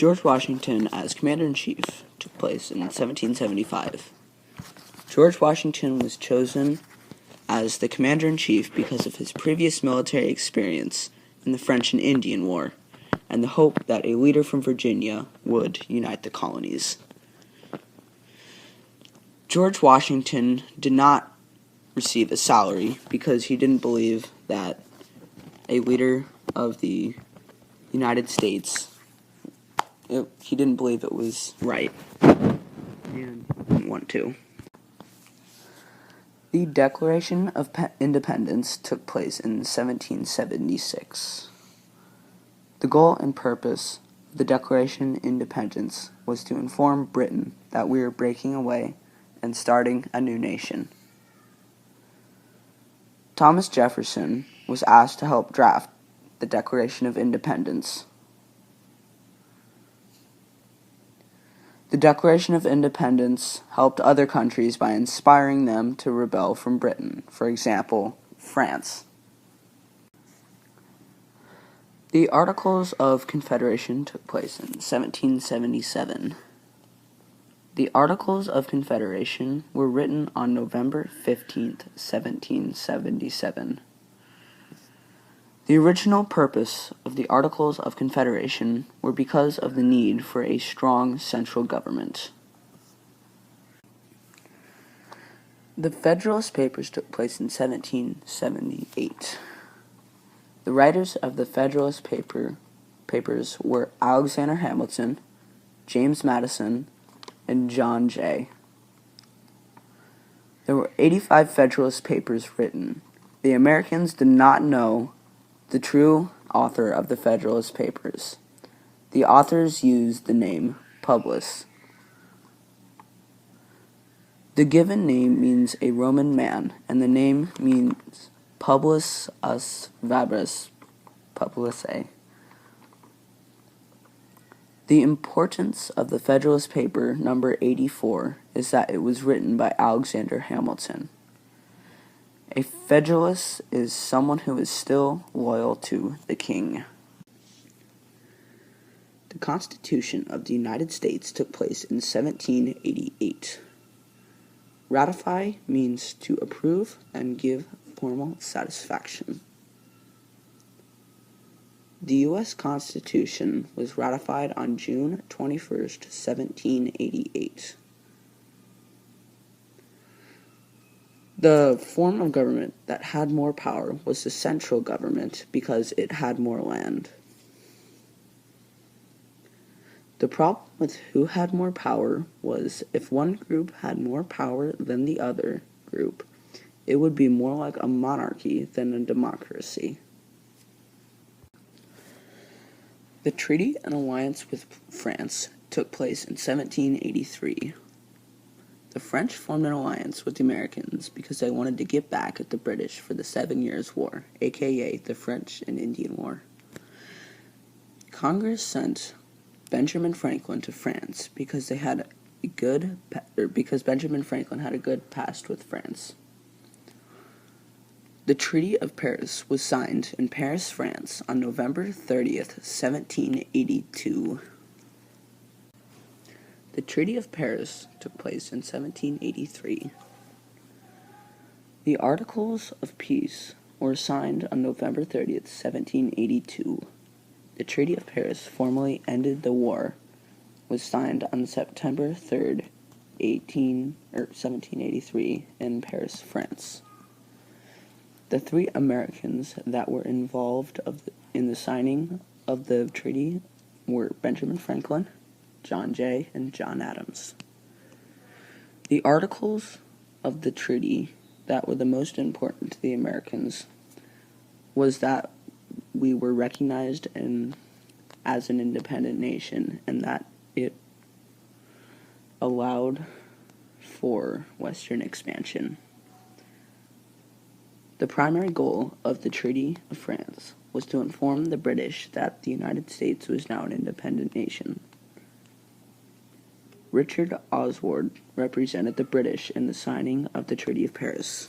George Washington as Commander-in-Chief took place in 1775. George Washington was chosen as the Commander-in-Chief because of his previous military experience in the French and Indian War, and the hope that a leader from Virginia would unite the colonies. George Washington did not receive a salary because he didn't believe that a leader of the United States, he didn't believe it was right, and didn't want to. The Declaration of Independence took place in 1776. The goal and purpose of the Declaration of Independence was to inform Britain that we were breaking away and starting a new nation. Thomas Jefferson was asked to help draft the Declaration of Independence. The Declaration of Independence helped other countries by inspiring them to rebel from Britain, for example, France. The Articles of Confederation took place in 1777. The Articles of Confederation were written on November 15th, 1777. The original purpose of the Articles of Confederation were because of the need for a strong central government. The Federalist Papers took place in 1778. The writers of the Federalist Papers were Alexander Hamilton, James Madison, and John Jay. There were 85 Federalist Papers written. The Americans did not know the true author of the Federalist Papers. The authors used the name Publius. The given name means a Roman man, and the name means Publius us Fabris Publicae. The importance of the Federalist Paper number 84 is that it was written by Alexander Hamilton. A Federalist is someone who is still loyal to the king. The Constitution of the United States took place in 1788. Ratify means to approve and give formal satisfaction. The U.S. Constitution was ratified on June 21st, 1788. The form of government that had more power was the central government because it had more land. The problem with who had more power was if one group had more power than the other group, it would be more like a monarchy than a democracy. The Treaty and Alliance with France took place in 1783. The French formed an alliance with the Americans because they wanted to get back at the British for the 7 Years' War, aka the French and Indian War. Congress sent Benjamin Franklin to France because Benjamin Franklin had a good past with France. The Treaty of Paris was signed in Paris, France on November 30th, 1782. The Treaty of Paris took place in 1783. The Articles of Peace were signed on November 30th, 1782. The Treaty of Paris formally ended the war, was signed on September 3rd, 1783 in Paris, France. The 3 Americans that were involved in the signing of the treaty were Benjamin Franklin, John Jay, and John Adams. The articles of the treaty that were the most important to the Americans was that we were recognized as an independent nation and that it allowed for Western expansion. The primary goal of the Treaty of France was to inform the British that the United States was now an independent nation. Richard Oswald represented the British in the signing of the Treaty of Paris.